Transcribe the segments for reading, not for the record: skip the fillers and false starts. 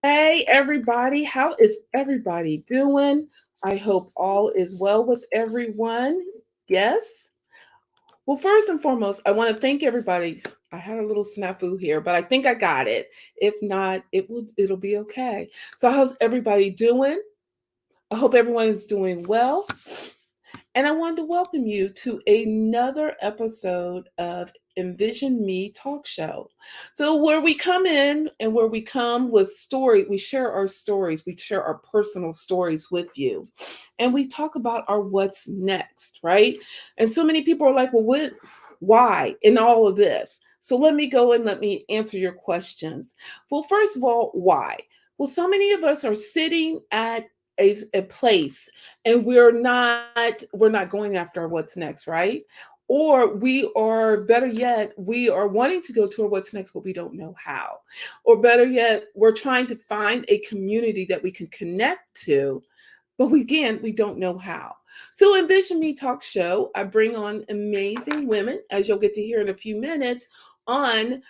Hey, everybody. How is everybody doing? I hope all is well with everyone. Yes. Well, first and foremost, I want to thank everybody. I had a little snafu here, but I think I got it. If not, it'll be okay. So how's everybody doing? I hope everyone's doing well. And I wanted to welcome you to another episode of Envision Me Talk Show. So, where we come in and where we come with stories, we share our stories, we share our personal stories with you. And we talk about our what's next, right? And so many people are like, well, why in all of this? So, let me go and let me answer your questions. Well, first of all, why? Well, so many of us are sitting at a place and we're not going after what's next, right? Or we are, better yet, we are wanting to go to what's next, but we don't know how. Or better yet, we're trying to find a community that we can connect to, but we don't know how. So Envision Me Talk Show, I bring on amazing women, as you'll get to hear in a few minutes, on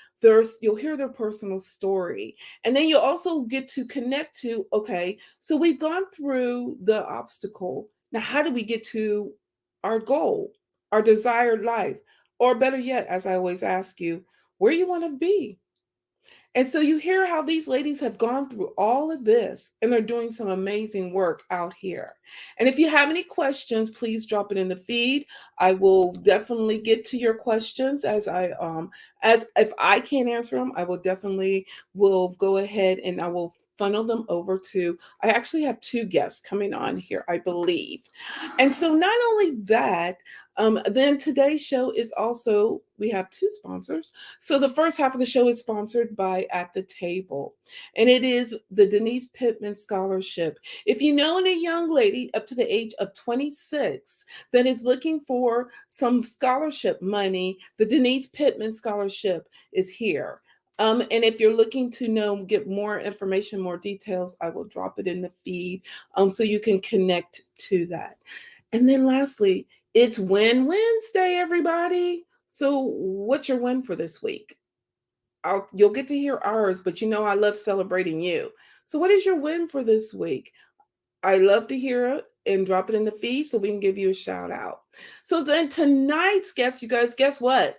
you'll hear their personal story. And then you'll also get to connect to, okay, so we've gone through the obstacle. Now, how do we get to our goal, our desired life? Or better yet, as I always ask you, where you want to be? And so you hear how these ladies have gone through all of this and they're doing some amazing work out here. And if you have any questions, please drop it in the feed. I will definitely get to your questions as if I can't answer them, I will definitely will go ahead and I will funnel them over to I actually have two guests coming on here, I believe. And so not only that, then today's show is also we have two sponsors. So the first half of the show is sponsored by At the Table, and it is the Denise Pittman Scholarship. If you know any young lady up to the age of 26 that is looking for some scholarship money, the Denise Pittman Scholarship is here. And if you're looking to get more information, more details, I will drop it in the feed so you can connect to that. And then lastly, it's Win Wednesday, everybody. So, what's your win for this week? You'll get to hear ours, but I love celebrating you. So, what is your win for this week? I love to hear it and drop it in the feed so we can give you a shout out. So then tonight's guest, you guys, guess what?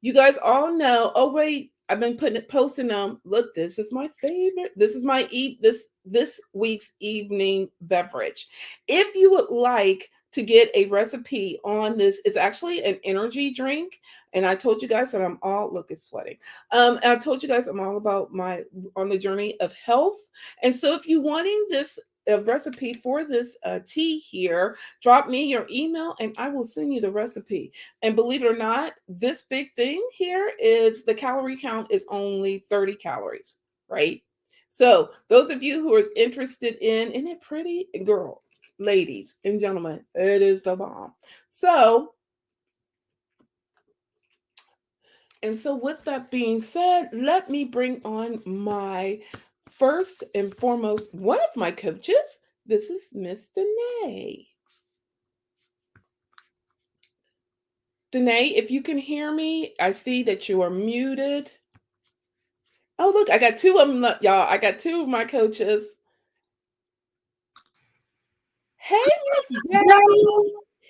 You guys all know. Oh wait, I've been posting them. Look, this is my favorite. This is my this week's evening beverage. If you would like to get a recipe on this, it's actually an energy drink. And I told you guys that it's sweating. I told you guys I'm all about on the journey of health. And so if you wanting this a recipe for this tea here, drop me your email and I will send you the recipe. And believe it or not, this big thing here is the calorie count is only 30 calories, right? So those of you who are interested in it pretty girl, ladies and gentlemen, it is the bomb. So with that being said, let me bring on my first and foremost, one of my coaches. This is Miss Danae. Danae, if you can hear me, I see that you are muted. Oh, look, I got two of them, y'all. I got two of my coaches. Hey, Miss Gabby.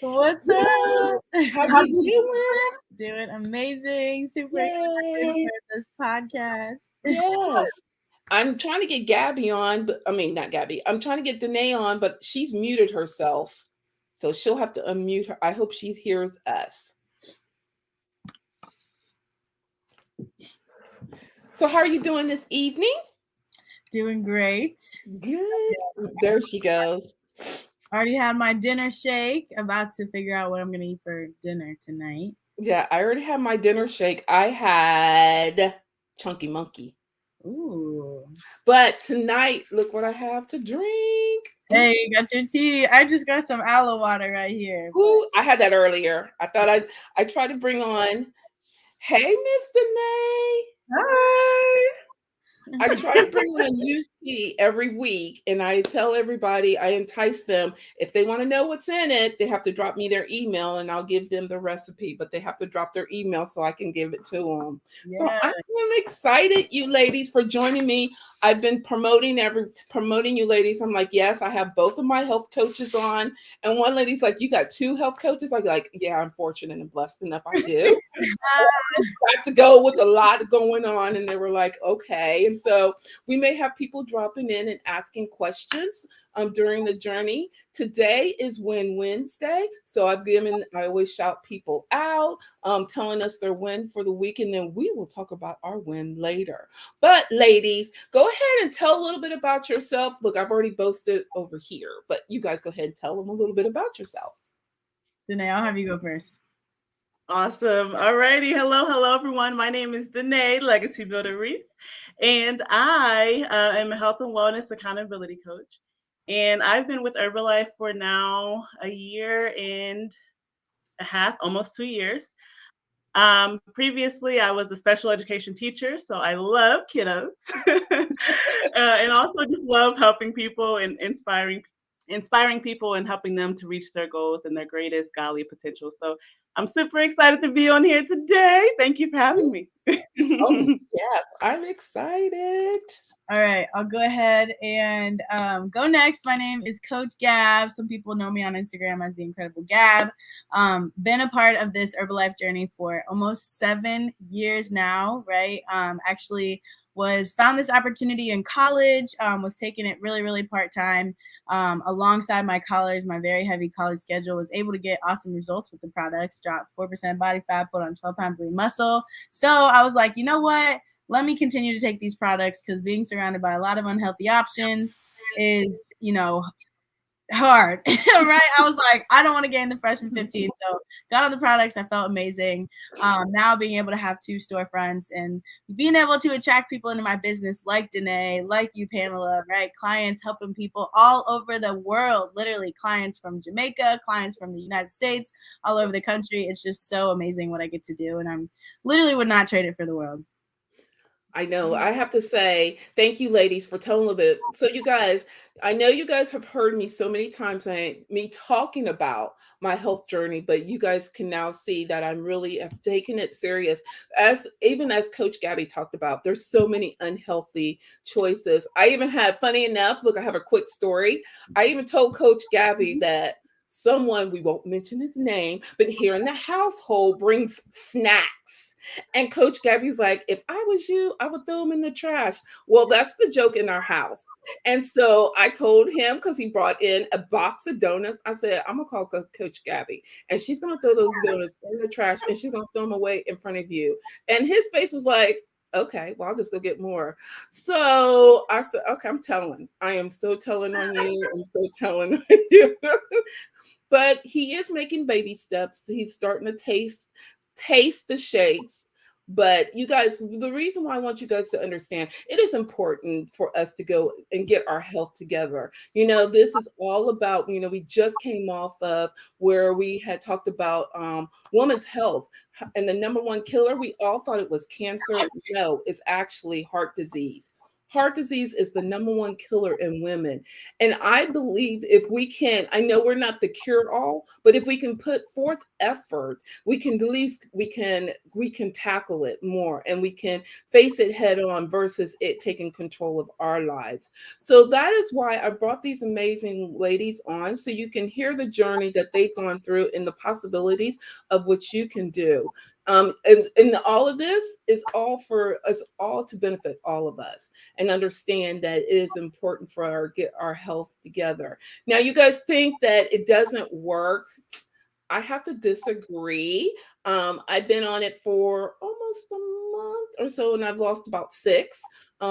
What's up? How you doing? Doing amazing. Super excited for this podcast. Yes. I'm trying to get Gabby on, but not Gabby. I'm trying to get Danae on, but she's muted herself. So she'll have to unmute her. I hope she hears us. So how are you doing this evening? Doing great. Good. There she goes. Already had my dinner shake. About to figure out what I'm gonna eat for dinner tonight. Yeah, I already had my dinner shake. I had Chunky Monkey. Ooh. But tonight, look what I have to drink. Hey, you got your tea. I just got some aloe water right here. Ooh, I had that earlier. I tried to bring on, hey, Miss Danae. Hi. I try to bring on a new tea every week, and I tell everybody, I entice them. If they want to know what's in it, they have to drop me their email, and I'll give them the recipe. But they have to drop their email so I can give it to them. So Yeah. I am excited, you ladies, for joining me. I've been promoting you ladies. I'm like, yes, I have both of my health coaches on, and one lady's like, you got two health coaches. I'm like, yeah, I'm fortunate and blessed enough. I do. Got to go with a lot going on, and they were like, okay. And so we may have people dropping in and asking questions during the journey. Today is Win Wednesday, so I always shout people out, telling us their win for the week, and then we will talk about our win later. But ladies, go ahead and tell a little bit about yourself. Look, I've already boasted over here, but you guys go ahead and tell them a little bit about yourself. Danae, I'll have you go first. Awesome. Alrighty. Hello, everyone. My name is Danae, Legacy Builder Reese, and I am a health and wellness accountability coach. And I've been with Herbalife for now a year and a half, almost 2 years. Previously, I was a special education teacher, so I love kiddos, and also just love helping people and inspiring people and helping them to reach their goals and their greatest godly potential. So I'm super excited to be on here today. Thank you for having me. Oh, yeah, I'm excited. All right, I'll go ahead and go next. My name is Coach Gab. Some people know me on Instagram as the Incredible Gab. Been a part of this Herbalife journey for almost 7 years now, right? Actually was found this opportunity in college, was taking it really, really part-time. Alongside my college, my very heavy college schedule, was able to get awesome results with the products, dropped 4% body fat, put on 12 pounds of lean muscle. So I was like, you know what? Let me continue to take these products because being surrounded by a lot of unhealthy options is, hard, right? I was like, I don't want to gain the freshman 15. So got on the products. I felt amazing. Now being able to have 2 storefronts and being able to attract people into my business like Danae, like you, Pamela, right? Clients helping people all over the world, literally clients from Jamaica, clients from the United States, all over the country. It's just so amazing what I get to do. And I'm literally would not trade it for the world. I know. I have to say, thank you, ladies, for telling a little bit. So, you guys, I know you guys have heard me so many times saying me talking about my health journey, but you guys can now see that I'm really have taken it serious. As even as Coach Gabby talked about, there's so many unhealthy choices. I even had, funny enough, look, I have a quick story. I even told Coach Gabby that someone, we won't mention his name, but here in the household brings snacks. And Coach Gabby's like, if I was you, I would throw them in the trash. Well, that's the joke in our house. And so I told him, because he brought in a box of donuts, I said, I'm going to call Coach Gabby, and she's going to throw those donuts in the trash, and she's going to throw them away in front of you. And his face was like, okay, well, I'll just go get more. So I said, okay, I'm telling. I am so telling on you. I'm so telling on you. But he is making baby steps. He's starting to taste the shakes. But you guys, the reason why I want you guys to understand, it is important for us to go and get our health together. This is all about, we just came off of where we had talked about women's health. And the number one killer, we all thought it was cancer. No, it's actually heart disease. Heart disease is the number one killer in women. And I believe if we can, I know we're not the cure all, but if we can put forth effort, we can at least we can tackle it more, and we can face it head on versus it taking control of our lives. So that is why I brought these amazing ladies on, so you can hear the journey that they've gone through and the possibilities of what you can do. And all of this is all for us all to benefit all of us, and understand that it is important for get our health together. Now, you guys think that it doesn't work. I have to disagree. I've been on it for almost almost a month or so, and I've lost about 6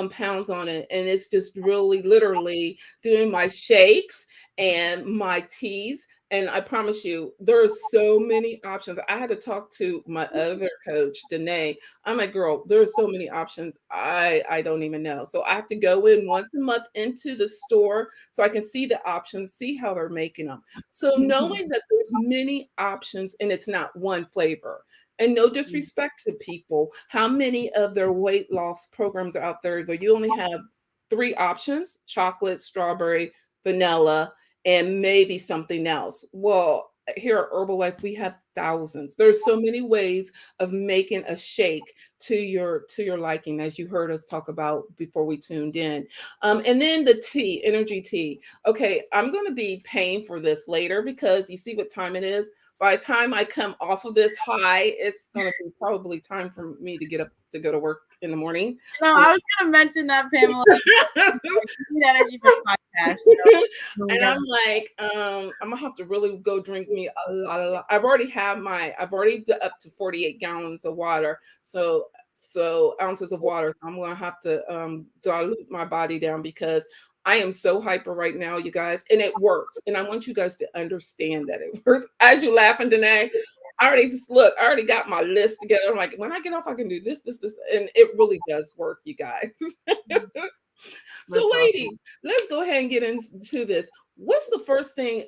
pounds on it. And it's just really literally doing my shakes and my teas. And I promise you, there are so many options. I had to talk to my other coach, Danae. I'm like, girl, there are so many options. I don't even know. So I have to go in once a month into the store so I can see the options, see how they're making them. So knowing that there's many options and it's not one flavor. And no disrespect to people, how many of their weight loss programs are out there where you only have 3 options: chocolate, strawberry, vanilla, and maybe something else? Well, here at Herbalife, we have thousands. There's so many ways of making a shake to your liking, as you heard us talk about before we tuned in. And then the tea, energy tea. Okay, I'm going to be paying for this later because you see what time it is. By the time I come off of this high, it's going to be probably time for me to get up to go to work in the morning. No, I was gonna mention that, Pamela. You need energy for the podcast. So And I'm like, I'm gonna have to really go drink me a lot. I've already up to 48 gallons of water. So ounces of water. So I'm gonna have to dilute my body down because I am so hyper right now, you guys, and it works. And I want you guys to understand that it works. As you laughing, Danae, I already got my list together. I'm like, when I get off, I can do this, and it really does work, you guys. So, ladies, let's go ahead and get into this. What's the first thing?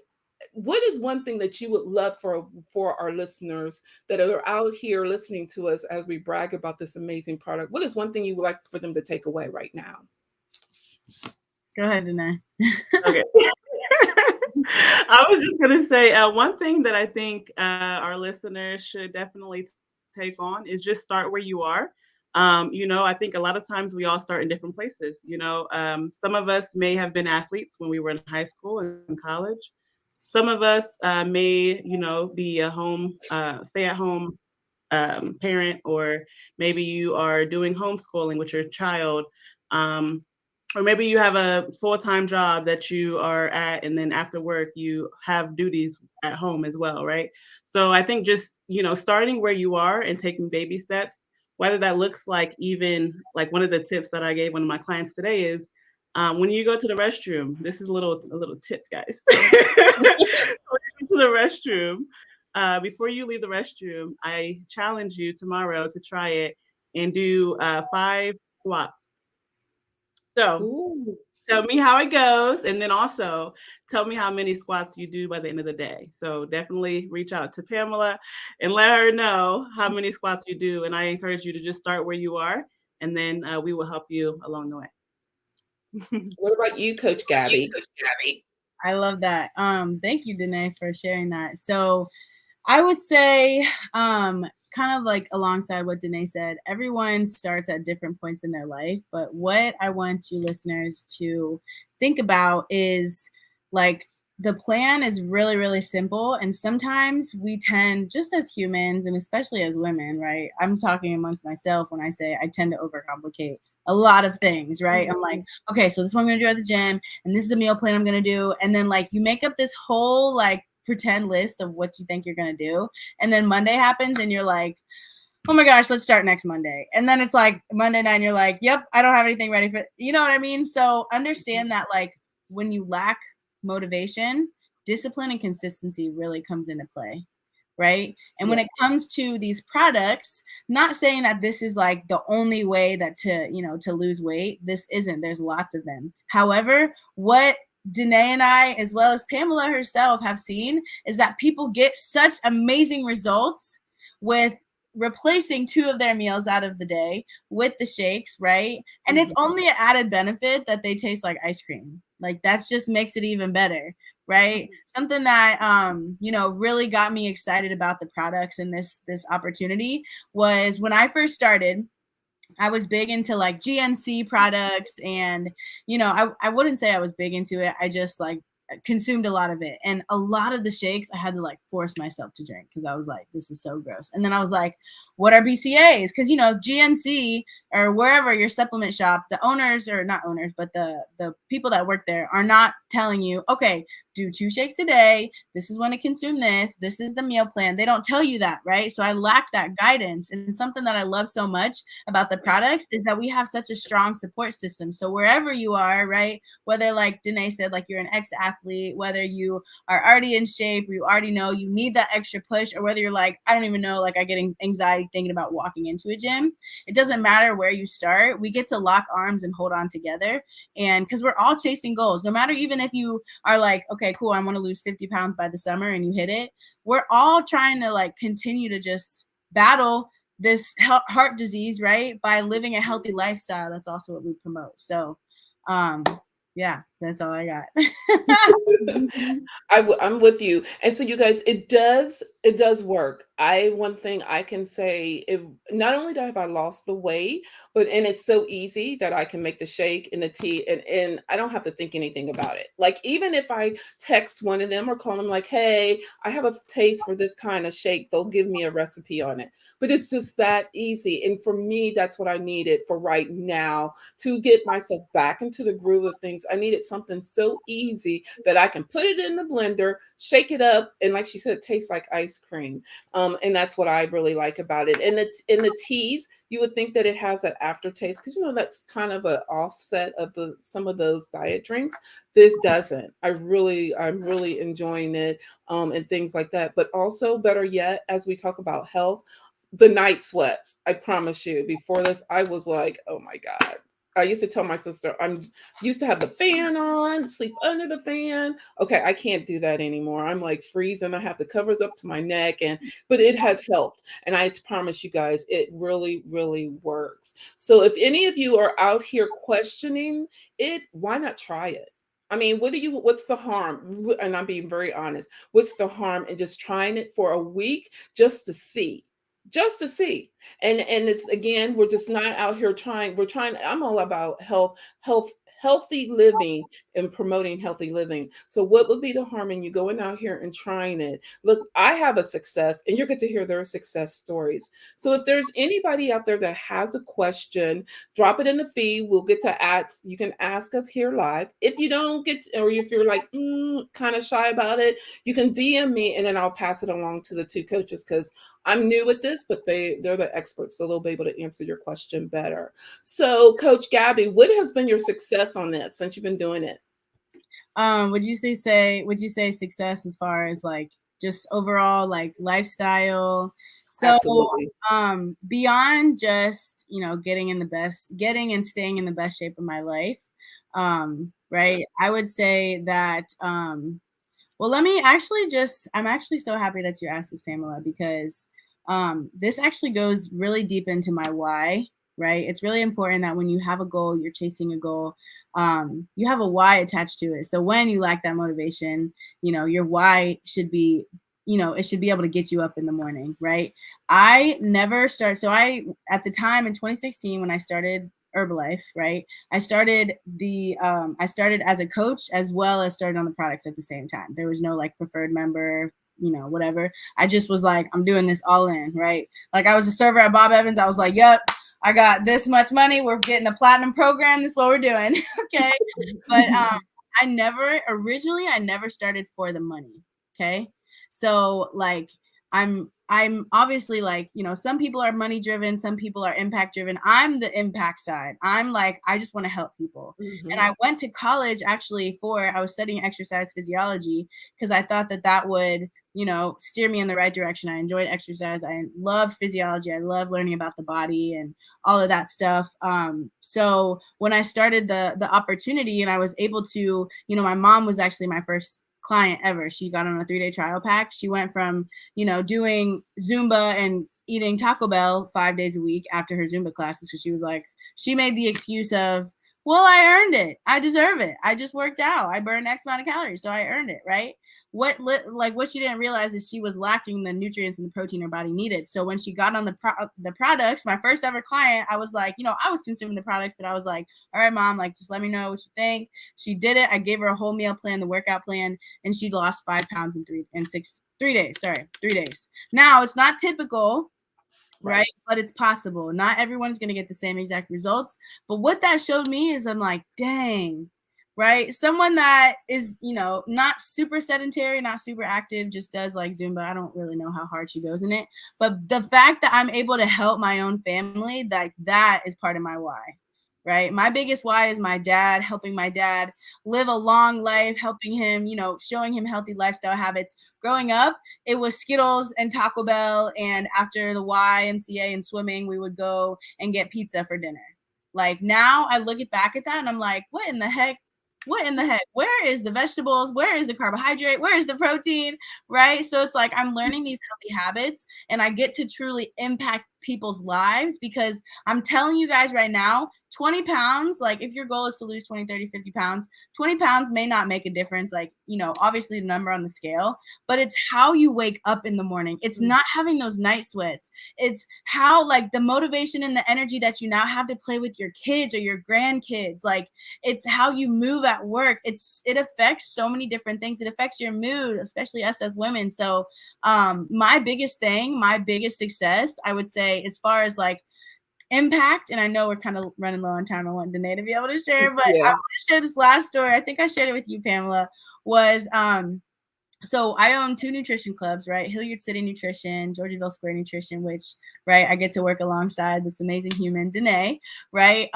What is one thing that you would love for our listeners that are out here listening to us as we brag about this amazing product? What is one thing you would like for them to take away right now? go ahead, Danae. Okay. I was just going to say one thing that I think our listeners should definitely take on is just start where you are. I think a lot of times we all start in different places. Some of us may have been athletes when we were in high school and college. Some of us may, be a stay-at-home parent, or maybe you are doing homeschooling with your child. Or maybe you have a full-time job that you are at, and then after work you have duties at home as well, right? So I think just, starting where you are and taking baby steps, whether that looks like, even like one of the tips that I gave one of my clients today is, when you go to the restroom, this is a little tip, guys. When you go to the restroom, before you leave the restroom, I challenge you tomorrow to try it and do 5 squats. So Ooh. tell me how it goes, and then also tell me how many squats you do by the end of the day. So definitely reach out to Pamela and let her know how many squats you do. And I encourage you to just start where you are, and then we will help you along the way. What about you, Coach Gabby? I love that. Thank you, Danae, for sharing that. So I would say, kind of like alongside what Danae said, everyone starts at different points in their life. But what I want you listeners to think about is, like, the plan is really, really simple. And sometimes we tend, just as humans, and especially as women, right? I'm talking amongst myself when I say I tend to overcomplicate a lot of things, right? I'm like, okay, so this is what I'm gonna do at the gym, and this is the meal plan I'm gonna do. And then, like, you make up this whole, like, pretend list of what you think you're gonna do. And then Monday happens and you're like, oh my gosh, let's start next Monday. And then it's like Monday night and you're like, yep, I don't have anything ready for it. You know what I mean? So understand that, like, when you lack motivation, discipline and consistency really comes into play, right? And when it comes to these products, not saying that this is like the only way that to lose weight. This isn't. There's lots of them. However, what Danae and I, as well as Pamela herself, have seen is that people get such amazing results with replacing 2 of their meals out of the day with the shakes, right? And it's only an added benefit that they taste like ice cream. Like, that just makes it even better, right? Something that really got me excited about the products and this opportunity was when I first started. I was big into like GNC products, and I wouldn't say I was big into it. I just like consumed a lot of it, and a lot of the shakes I had to like force myself to drink because I was like, this is so gross. And then I was like, what are BCAs? Because GNC or wherever your supplement shop, the owners, or not owners, but the people that work there are not telling you, okay, do 2 shakes a day. This is when to consume this. This is the meal plan. They don't tell you that, right? So I lack that guidance. And something that I love so much about the products is that we have such a strong support system. So wherever you are, right, whether like Danae said, like you're an ex-athlete, whether you are already in shape, or you already know you need that extra push, or whether you're like, I don't even know, like I get anxiety thinking about walking into a gym. It doesn't matter where you start. We get to lock arms and hold on together. And because we're all chasing goals, no matter, even if you are like, okay, cool, I want to lose 50 pounds by the summer, and you hit it, we're all trying to like continue to just battle this heart disease, right, by living a healthy lifestyle. That's also what we promote. So yeah, that's all I got. I'm with you. And so you guys, it does work. One thing I can say, if not only have I lost the weight, but and it's so easy that I can make the shake and the tea, and I don't have to think anything about it. Like even if I text one of them or call them like, hey, I have a taste for this kind of shake, they'll give me a recipe on it. But it's just that easy. And for me, that's what I needed for right now to get myself back into the groove of things. I needed something so easy that I can put it in the blender, shake it up, and like she said, it tastes like ice cream. And that's what I really like about it. And the teas, you would think that it has that aftertaste because that's kind of an offset of the some of those diet drinks. This doesn't. I'm really enjoying it, and things like that. But also, better yet, as we talk about health, the night sweats. I promise you, before this, I was like, oh my God. I used to tell my sister, I'm used to have the fan on, sleep under the fan. Okay, I can't do that anymore. I'm like freezing. I have the covers up to my neck, but it has helped. And I promise you guys, it really, really works. So if any of you are out here questioning it, why not try it? I mean, what's the harm? And I'm being very honest. What's the harm in just trying it for a week just to see? Just to see. And it's again, we're just not out here trying. I'm all about healthy living and promoting healthy living. So what would be the harm in you going out here and trying it? Look, I have a success, and you're going to hear their success stories. So if there's anybody out there that has a question, drop it in the feed. We'll get to ask. You can ask us here live. If you don't get, or if you're like kind of shy about it, you can DM me, and then I'll pass it along to the two coaches because I'm new at this, but they're the experts, so they'll be able to answer your question better. So, Coach Gabby, what has been your success on this since you've been doing it? Would you say success as far as like just overall like lifestyle? So Absolutely. beyond just, getting and staying in the best shape of my life, right? I would say that well, I'm actually so happy that you asked this, Pamela, because this actually goes really deep into my why, right? It's really important that when you have a goal, you're chasing a goal, you have a why attached to it. So when you lack that motivation, your why should be, it should be able to get you up in the morning, right? At the time in 2016, when I started Herbalife, right? I started as a coach as well as started on the products at the same time. There was no like preferred member, whatever. I just was like, I'm doing this all in, right? Like I was a server at Bob Evans. I was like, yep, I got this much money. We're getting a platinum program. This is what we're doing. Okay. But I never started for the money. Okay. So like I'm obviously like, some people are money driven, some people are impact driven. I'm the impact side. I'm like, I just want to help people. And I went to college actually I was studying exercise physiology because I thought that would, steer me in the right direction. I enjoyed exercise. I love physiology. I love learning about the body and all of that stuff. So when I started the opportunity and I was able to, my mom was actually my first client ever. She got on a 3-day trial pack. She went from, doing Zumba and eating Taco Bell 5 days a week after her Zumba classes. Cause she was like, she made the excuse of, well, I earned it. I deserve it. I just worked out. I burned X amount of calories. So I earned it. Right. What she didn't realize is she was lacking the nutrients and the protein her body needed. So when she got on the products, my first ever client, I was like, I was consuming the products, but I was like, all right, mom, like, just let me know what you think. She did it. I gave her a whole meal plan, the workout plan, and she lost 5 pounds in 3 days. Now it's not typical right? But it's possible. Not everyone's going to get the same exact results. But what that showed me is I'm like, dang, right? Someone that is, you know, not super sedentary, not super active, just does like Zumba. I don't really know how hard she goes in it. But the fact that I'm able to help my own family, like that is part of my why. Right. My biggest why is my dad, helping my dad live a long life, helping him, you know, showing him healthy lifestyle habits. Growing up, it was Skittles and Taco Bell. And after the YMCA and swimming, we would go and get pizza for dinner. Like now I look back at that and I'm like, what in the heck? What in the heck? Where is the vegetables? Where is the carbohydrate? Where is the protein? Right. So it's like I'm learning these healthy habits and I get to truly impact people's lives because I'm telling you guys right now, 20 pounds, like if your goal is to lose 20, 30, 50 pounds, 20 pounds may not make a difference. Like, you know, obviously the number on the scale, but it's how you wake up in the morning. It's not having those night sweats. It's how like the motivation and the energy that you now have to play with your kids or your grandkids. Like it's how you move at work. It affects so many different things. It affects your mood, especially us as women. So my biggest thing, my biggest success, I would say, as far as like impact, and I know we're kind of running low on time. I want Danae to be able to share, but I want to share this last story. I think I shared it with you, Pamela. Was so I own 2 nutrition clubs, right? Hilliard City Nutrition, Georgiaville Square Nutrition, which, right, I get to work alongside this amazing human, Danae, right?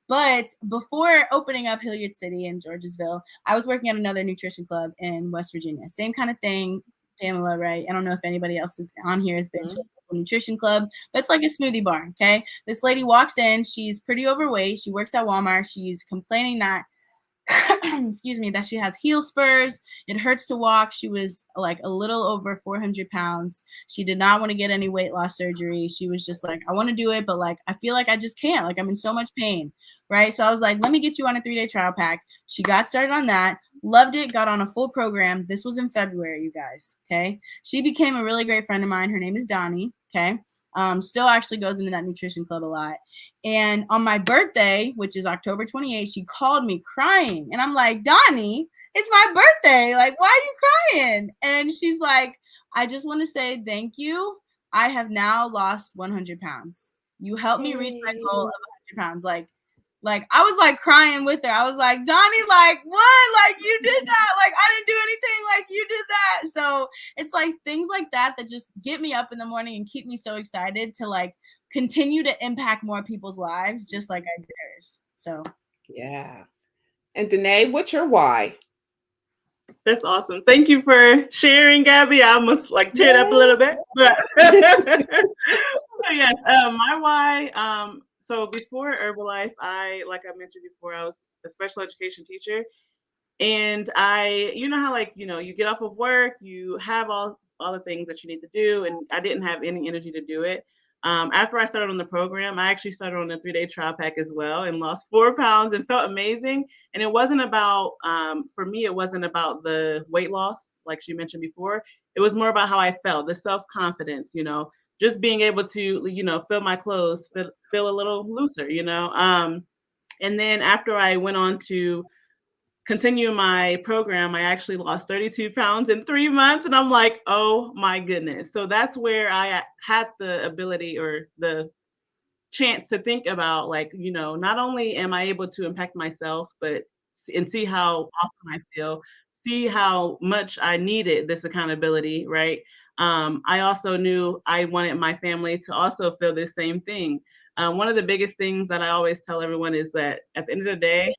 But before opening up Hilliard City in Georgesville, I was working at another nutrition club in West Virginia. Same kind of thing, Pamela, right? I don't know if anybody else is on here has been to a nutrition club, but it's like a smoothie bar, okay? This lady walks in, she's pretty overweight. She works at Walmart. She's complaining that excuse me, that she has heel spurs. It hurts to walk. She was like a little over 400 pounds. She did not want to get any weight loss surgery. She was just like, I want to do it, but like, I feel like I just can't. Like, I'm in so much pain. Right. So I was like, let me get you on a 3-day trial pack. She got started on that, loved it, got on a full program. This was in February, you guys. Okay. She became a really great friend of mine. Her name is Donnie. Okay. Still actually goes into that nutrition club a lot. And on my birthday, which is October 28th, she called me crying. And I'm like, Donnie, it's my birthday. Like, why are you crying? And she's like, I just want to say thank you. I have now lost 100 pounds. You helped me reach my goal of 100 pounds. Like I was like crying with her. I was like, Donnie, like what? Like you did that. Like I didn't do anything. Like you did that. So it's like things like that that just get me up in the morning and keep me so excited to like continue to impact more people's lives, just like I did hers. So Yeah. And Danae, what's your why? That's awesome. Thank you for sharing, Gabby. I almost like teared up a little bit, but so yes, my why. So before Herbalife, like I mentioned before, I was a special education teacher, and you know how like you get off of work, you have all the things that you need to do, and I didn't have any energy to do it. After I started on the program, I actually started on a 3-day trial pack as well and lost 4 pounds and felt amazing. And it wasn't about, for me, it wasn't about the weight loss, like she mentioned before. It was more about how I felt, the self-confidence, just being able to, feel my clothes, feel a little looser, and then after I went on to continue my program, I actually lost 32 pounds in 3 months. And I'm like, oh my goodness. So that's where I had the ability or the chance to think about, like, not only am I able to impact myself, but and see how awesome I feel, see how much I needed this accountability, right? I also knew I wanted my family to also feel the same thing. One of the biggest things that I always tell everyone is that at the end of the day,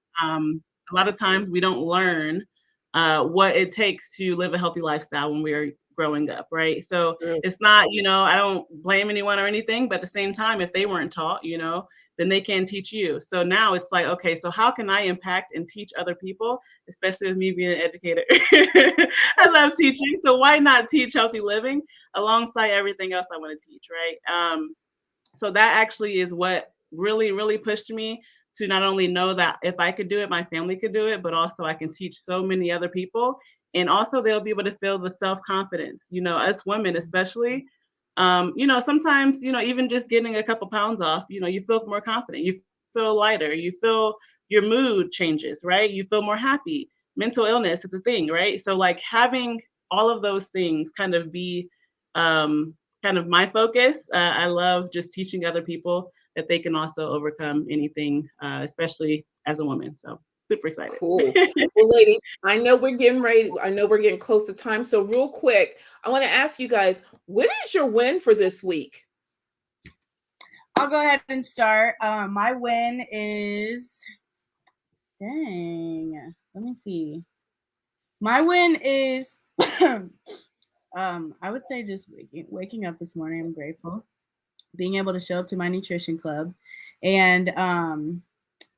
a lot of times we don't learn what it takes to live a healthy lifestyle when we are growing up, right? So it's not, I don't blame anyone or anything, but at the same time, if they weren't taught, then they can teach you. So now it's like, okay, so how can I impact and teach other people, especially with me being an educator? I love teaching. So why not teach healthy living alongside everything else I want to teach, right? So that actually is what really, really pushed me to not only know that if I could do it, my family could do it, but also I can teach so many other people. And also they'll be able to feel the self-confidence, us women especially. Sometimes, even just getting a couple pounds off, you feel more confident, you feel lighter, you feel your mood changes, right? You feel more happy. Mental illness is a thing, right? So like having all of those things kind of be kind of my focus. I love just teaching other people that they can also overcome anything, especially as a woman. So super excited. Cool. Well, ladies, I know we're getting ready. I know we're getting close to time. So, real quick, I want to ask you guys, what is your win for this week? I'll go ahead and start. My win is, dang, let me see. My win is, I would say just waking up this morning. I'm grateful. Being able to show up to my nutrition club. And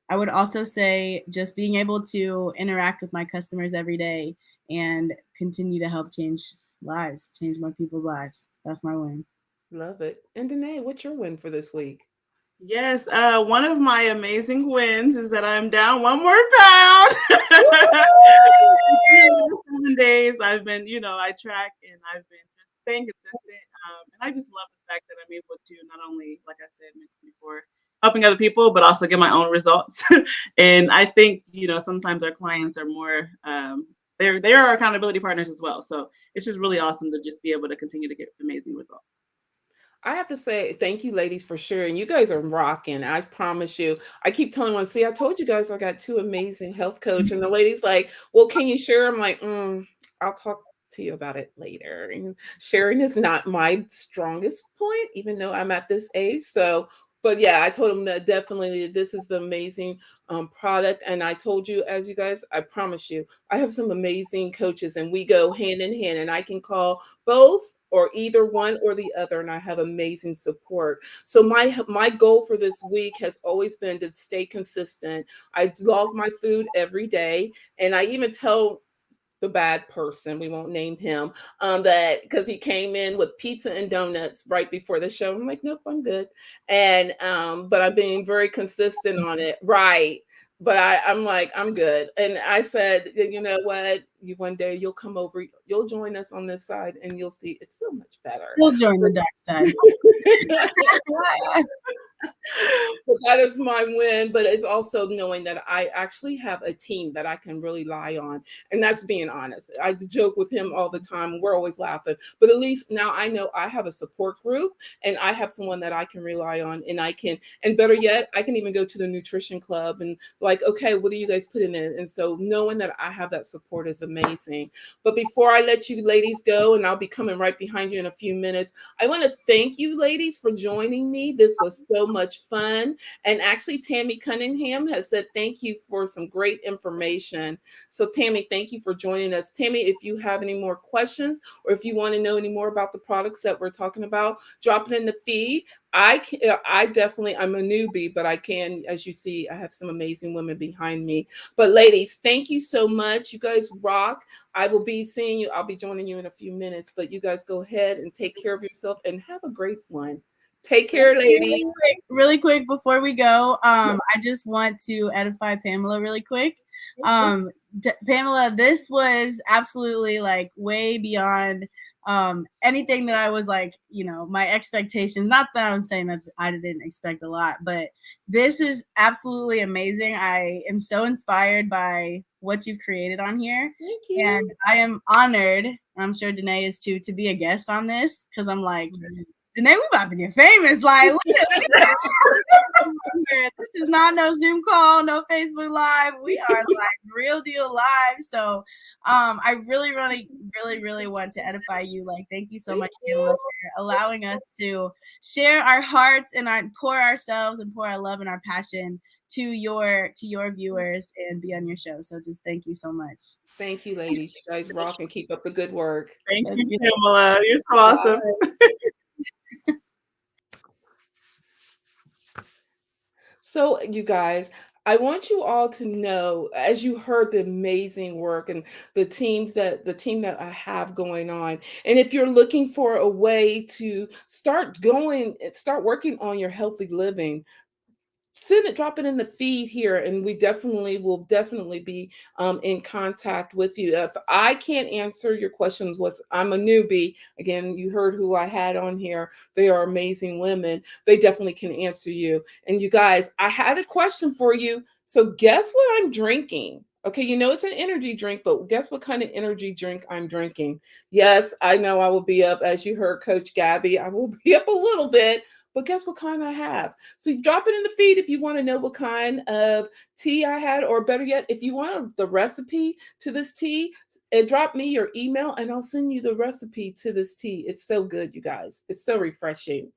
I would also say just being able to interact with my customers every day and continue to help change lives, change my people's lives. That's my win. Love it. And Danae, what's your win for this week? Yes, one of my amazing wins is that I'm down 1 more pound. In 7 days, I've been, I track and I've been just staying consistent. And I just love the fact that I'm able to not only, like I said mentioned before, helping other people, but also get my own results. And I think, sometimes our clients are more, they're our accountability partners as well. So it's just really awesome to just be able to continue to get amazing results. I have to say thank you, ladies, for sharing. You guys are rocking. I promise you. I keep telling one, see, I told you guys I got two amazing health coach, and the lady's like, "Well, can you share?" I'm like, "I'll talk to you about it later." And sharing is not my strongest point, even though I'm at this age. So, but yeah, I told them that definitely this is the amazing product, and I told you, as you guys, I promise you, I have some amazing coaches, and we go hand in hand, and I can call both or either one or the other, and I have amazing support. So my goal for this week has always been to stay consistent. I log my food every day, and I even tell the bad person, we won't name him, that because he came in with pizza and donuts right before the show. I'm like, nope, I'm good. And but I'm being very consistent on it, right? But I'm like, I'm good. And I said, you know what? One day you'll come over, you'll join us on this side, and you'll see it's so much better. You'll join the dark side. But that is my win. But it's also knowing that I actually have a team that I can really rely on. And that's being honest. I joke with him all the time. We're always laughing. But at least now I know I have a support group and I have someone that I can rely on. And I can, and better yet, I can even go to the nutrition club and like, okay, what do you guys put in it? And so knowing that I have that support is amazing. But before I let you ladies go, and I'll be coming right behind you in a few minutes, I want to thank you ladies for joining me. This was so much fun. And actually, Tammy Cunningham has said thank you for some great information. So, Tammy, thank you for joining us. Tammy, if you have any more questions or if you want to know any more about the products that we're talking about, drop it in the feed. I definitely, I'm a newbie, but I can, as you see, I have some amazing women behind me. But ladies, thank you so much. You guys rock. I will be seeing you. I'll be joining you in a few minutes, but you guys go ahead and take care of yourself and have a great one. Take care, ladies. Really quick before we go, I just want to edify Pamela really quick. Pamela, this was absolutely like way beyond anything that I was like, my expectations. Not that I'm saying that I didn't expect a lot, but this is absolutely amazing. I am so inspired by what you've created on here. Thank you. And I am honored, and I'm sure Danae is too, to be a guest on this because I'm like, Danae, we about to get famous. Like, this is not no Zoom call, no Facebook Live. We are like real deal live. So I really, really, really, really want to edify you. Like, thank you so much, Pamela, for allowing us to share our hearts and pour ourselves and pour our love and our passion to your viewers and be on your show. So just thank you so much. Thank you, ladies. You guys rock and keep up the good work. Thank you, Pamela. You're so awesome. So, you guys, I want you all to know, as you heard the amazing work and the team that I have going on, and if you're looking for a way to start working on your healthy living, drop it in the feed here, and we definitely be in contact with you. If I can't answer your questions, I'm a newbie. Again, you heard who I had on here. They are amazing women. They definitely can answer you. And you guys, I had a question for you. So guess what I'm drinking? Okay, you know it's an energy drink, but guess what kind of energy drink I'm drinking? Yes, I know I will be up, as you heard Coach Gabby, I will be up a little bit, but guess what kind I have? So you drop it in the feed if you want to know what kind of tea I had, or better yet, if you want the recipe to this tea, and drop me your email and I'll send you the recipe to this tea. It's so good, you guys. It's so refreshing.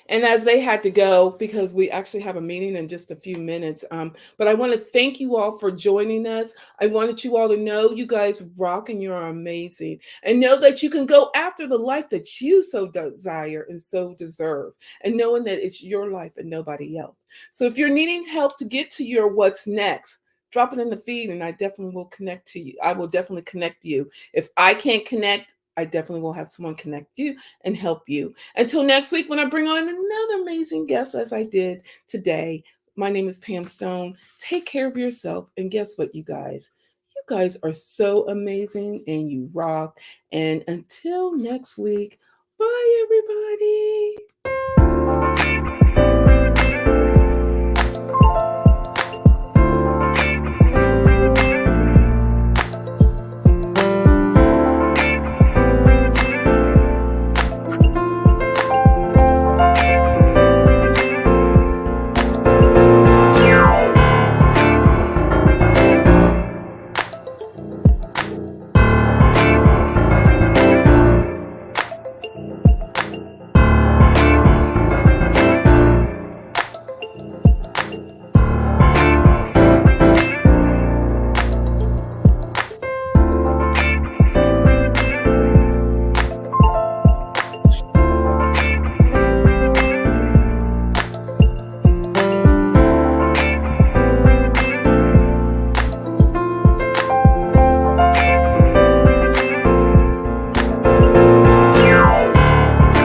And as they had to go, because we actually have a meeting in just a few minutes, but I want to thank you all for joining us. I wanted you all to know you guys rock and you're amazing, and know that you can go after the life that you so desire and so deserve, and knowing that it's your life and nobody else. So if you're needing help to get to your what's next, drop it in the feed and I definitely will connect to you. I will definitely connect you. If I can't connect, I definitely will have someone connect you and help you. Until next week, when I bring on another amazing guest, as I did today, my name is Pam Stone. Take care of yourself. And guess what, you guys? You guys are so amazing and you rock. And until next week, bye, everybody.